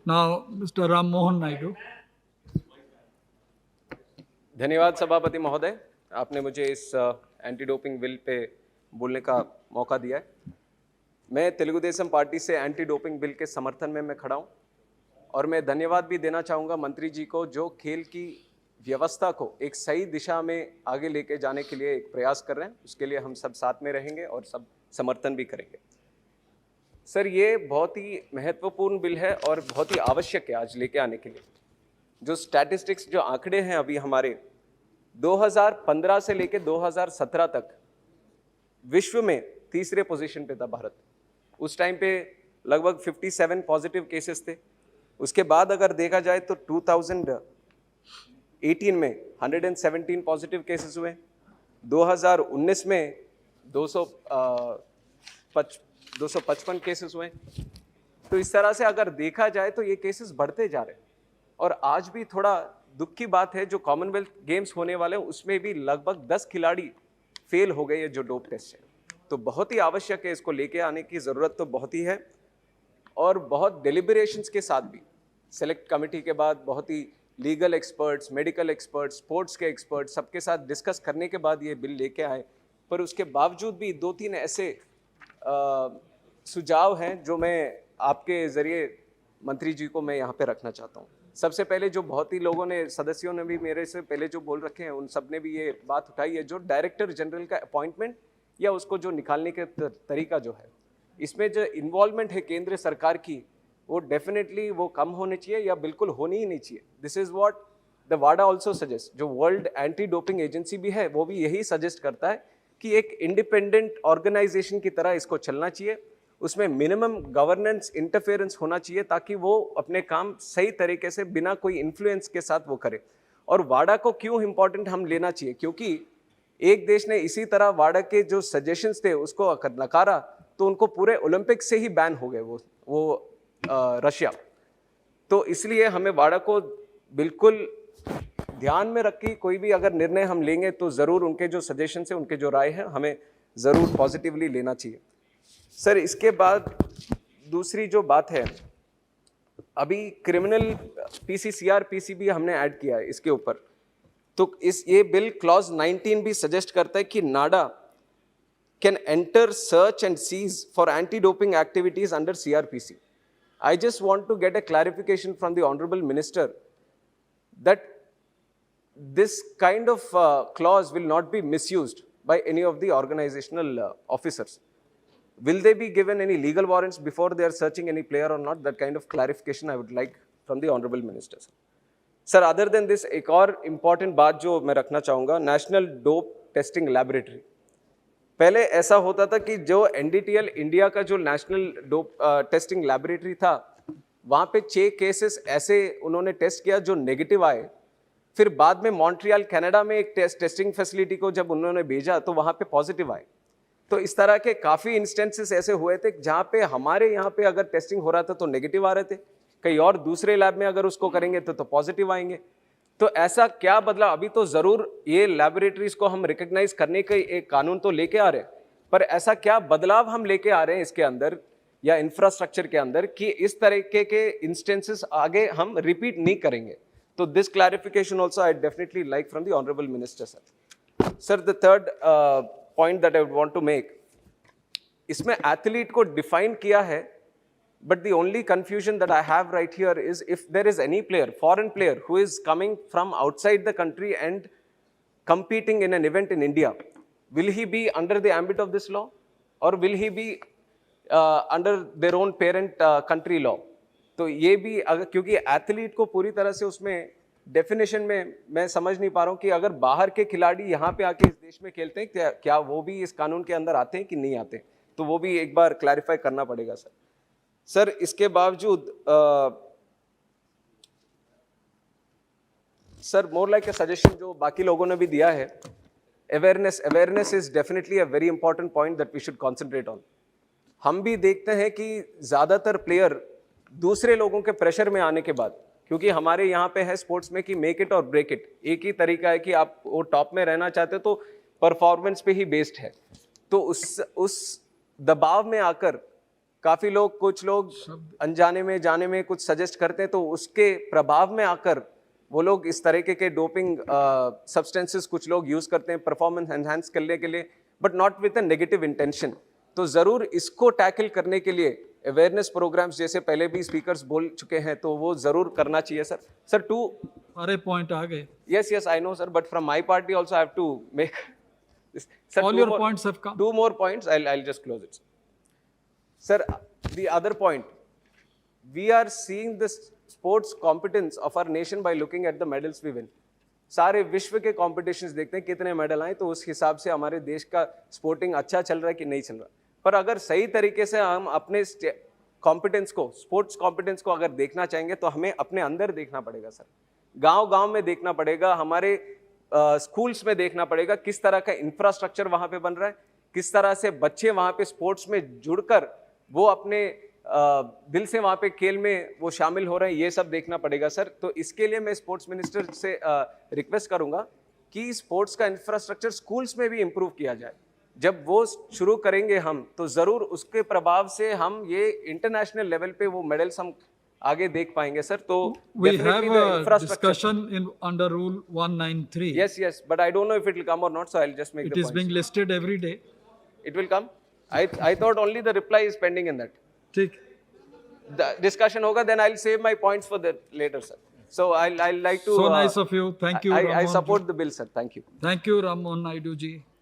Now, Mr. Ram Mohan Naidu. धन्यवाद सभापति महोदय, आपने मुझे इस एंटी डोपिंग बिल पे बोलने का मौका दिया है। मैं तेलुगु देशम पार्टी से एंटी डोपिंग बिल के समर्थन में मैं खड़ा हूँ और मैं धन्यवाद भी देना चाहूँगा मंत्री जी को, जो खेल की व्यवस्था को एक सही दिशा में आगे लेके जाने के लिए एक प्रयास कर रहे हैं। उसके लिए हम सब साथ में रहेंगे और सब समर्थन भी करेंगे। सर, ये बहुत ही महत्वपूर्ण बिल है और बहुत ही आवश्यक है आज लेके आने के लिए। जो स्टैटिस्टिक्स, जो आंकड़े हैं अभी हमारे 2015 से लेके 2017 तक विश्व में तीसरे पोजीशन पे था भारत। उस टाइम पे लगभग 57 पॉजिटिव केसेस थे। उसके बाद अगर देखा जाए तो 2018 में 117 पॉजिटिव केसेस हुए, 2019 में 255 केसेस हुए। तो इस तरह से अगर देखा जाए तो ये केसेस बढ़ते जा रहे हैं। और आज भी थोड़ा दुख की बात है, जो कॉमनवेल्थ गेम्स होने वाले हैं उसमें भी लगभग 10 खिलाड़ी फेल हो गए, जो डोप टेस्ट है। तो बहुत ही आवश्यक है, इसको लेके आने की ज़रूरत तो बहुत ही है। और बहुत डेलिब्रेशंस के साथ भी, सेलेक्ट कमेटी के बाद बहुत ही legal experts, medical experts, sports के एक्सपर्ट्स, सबके साथ डिस्कस करने के बाद ये बिल लेके आए। पर उसके बावजूद भी 2-3 ऐसे सुझाव हैं जो मैं आपके ज़रिए मंत्री जी को मैं यहाँ पे रखना चाहता हूँ। सबसे पहले, जो बहुत ही लोगों ने, सदस्यों ने भी मेरे से पहले जो बोल रखे हैं, उन सब ने भी ये बात उठाई है, जो डायरेक्टर जनरल का अपॉइंटमेंट या उसको जो निकालने के तरीका जो है, इसमें जो इन्वॉल्वमेंट है केंद्र सरकार की, वो डेफिनेटली वो कम होनी चाहिए या बिल्कुल होनी ही नहीं चाहिए। This is what the Wada also suggest. जो वर्ल्ड एंटी डोपिंग एजेंसी भी है, वो भी यही सजेस्ट करता है कि एक इंडिपेंडेंट ऑर्गेनाइजेशन की तरह इसको चलना चाहिए। उसमें मिनिमम गवर्नेंस इंटरफेरेंस होना चाहिए ताकि वो अपने काम सही तरीके से बिना कोई इन्फ्लुएंस के साथ वो करे। और वाडा को क्यों इम्पोर्टेंट हम लेना चाहिए, क्योंकि एक देश ने इसी तरह वाडा के जो सजेशंस थे उसको नकारा, तो उनको पूरे ओलंपिक से ही बैन हो गए वो रशिया। तो इसलिए हमें वाडा को बिल्कुल ध्यान में रख के कोई भी अगर निर्णय हम लेंगे तो ज़रूर उनके जो सजेशन है, उनके जो राय है, हमें ज़रूर पॉजिटिवली लेना चाहिए। सर, इसके बाद दूसरी जो बात है, अभी क्रिमिनल सीआरपीसी भी हमने ऐड किया है इसके ऊपर। तो ये बिल क्लॉज 19 भी सजेस्ट करता है कि NADA can enter, search and seize for anti doping activities under CrPC. I just want to get a clarification from the Honorable Minister that this kind of clause will not be misused by any of the organizational officers. Will they be given any legal warrants before they are searching any player or not? That kind of clarification I would like from the Honorable Minister. Sir, other than this, एक और important बात जो मैं रखना चाहूँगा, National Dope Testing Laboratory. पहले ऐसा होता था कि जो NDTL इंडिया का जो नेशनल डोप टेस्टिंग लैबोरेटरी था, वहाँ पे 6 केसेस ऐसे उन्होंने टेस्ट किया जो नेगेटिव आए। फिर बाद में मॉन्ट्रियल कनाडा में एक टेस्टिंग फैसिलिटी को जब उन्होंने भेजा तो वहाँ पे पॉजिटिव आए। तो इस तरह के काफ़ी इंस्टेंसेस ऐसे हुए थे जहाँ पे हमारे यहाँ पे अगर टेस्टिंग हो रहा था तो नेगेटिव आ रहे थे, कहीं और दूसरे लैब में अगर उसको करेंगे तो पॉजिटिव आएंगे। तो ऐसा क्या बदला? अभी तो ज़रूर ये लैबोरेटरीज को हम रिकग्नाइज करने का एक कानून तो लेके आ रहे हैं, पर ऐसा क्या बदलाव हम लेके आ रहे हैं इसके अंदर या इंफ्रास्ट्रक्चर के अंदर कि इस तरीके के इंस्टेंसेस आगे हम रिपीट नहीं करेंगे? तो this clarification also I definitely like from the honourable minister sir. Sir, the third point that I would want to make, इसमें एथलीट को डिफाइन किया है, but the only confusion that I have right here is if there is any player, foreign player, who is coming from outside the country and competing in an event in India, will he be under the ambit of this law or will he be under their own parent country law? तो ये भी अगर, क्योंकि athlete को पूरी तरह से उसमें डेफिनेशन में मैं समझ नहीं पा रहा हूँ कि अगर बाहर के खिलाड़ी यहाँ पे आके इस देश में खेलते हैं, क्या वो भी इस कानून के अंदर आते हैं कि नहीं आते? तो वो भी एक बार क्लैरिफाई करना पड़ेगा सर। सर, इसके बावजूद sir, more like a suggestion जो बाकी लोगों ने भी दिया है, awareness is definitely a very important point that we should concentrate on. हम भी देखते हैं कि ज़्यादातर प्लेयर दूसरे लोगों के प्रेशर में आने के बाद, क्योंकि हमारे यहाँ पे है स्पोर्ट्स में कि मेक इट और ब्रेक इट, एक ही तरीका है कि आप वो टॉप में रहना चाहते हो तो परफॉर्मेंस पे ही बेस्ड है। तो उस दबाव में आकर काफी लोग, कुछ लोग अनजाने में जाने में कुछ सजेस्ट करते हैं, तो उसके प्रभाव में आकर वो लोग इस तरीके के डोपिंग सब्सटेंसेस कुछ लोग यूज करते हैं परफॉर्मेंस एनहांस करने के लिए, but not with a negative intention. तो जरूर इसको टैकल करने के लिए अवेयरनेस प्रोग्राम्स जैसे पहले भी स्पीकर्स बोल चुके हैं, तो वो जरूर करना चाहिए सर। सर टू सारे पॉइंट आ गए। yes I know sir, but from my party also I have to make this. Sir, All your points have come. Two more points, I'll just close it. Sir, the other point, we are seeing this sports competence of our nation by looking at the medals we win. सारे विश्व के competitions देखते हैं कितने medal आए, तो उस हिसाब से हमारे देश का स्पोर्टिंग अच्छा चल रहा है कि नहीं चल रहा। पर अगर सही तरीके से हम अपने कॉम्पिटेंस को, स्पोर्ट्स कॉम्पिटेंस को अगर देखना चाहेंगे, तो हमें अपने अंदर देखना पड़ेगा सर। गांव-गांव में देखना पड़ेगा, हमारे स्कूल्स में देखना पड़ेगा किस तरह का इंफ्रास्ट्रक्चर वहां पे बन रहा है, किस तरह से बच्चे वहां पे स्पोर्ट्स में जुड़कर वो अपने दिल से वहां पे खेल में वो शामिल हो रहे हैं, ये सब देखना पड़ेगा सर। तो इसके लिए मैं स्पोर्ट्स मिनिस्टर से रिक्वेस्ट करूंगा कि स्पोर्ट्स का इंफ्रास्ट्रक्चर स्कूल्स में भी इम्प्रूव किया जाए। जब वो शुरू करेंगे हम, तो जरूर उसके प्रभाव से हम ये इंटरनेशनल लेवल पे वो मेडल्स हम आगे देख पाएंगे सर। तो We have a discussion in under Rule 193. yes, but I don't know if it will come or not, so I'll just make It the is point. being listed every day. It will come. I thought only the reply is pending in that. ठीक। The discussion hoga, then I'll save my points for the later, sir. So I'll like to. So nice of you. Thank you, I Ram Mohan support the bill, sir. Thank you. Thank you, Ram Mohan Naidu ji.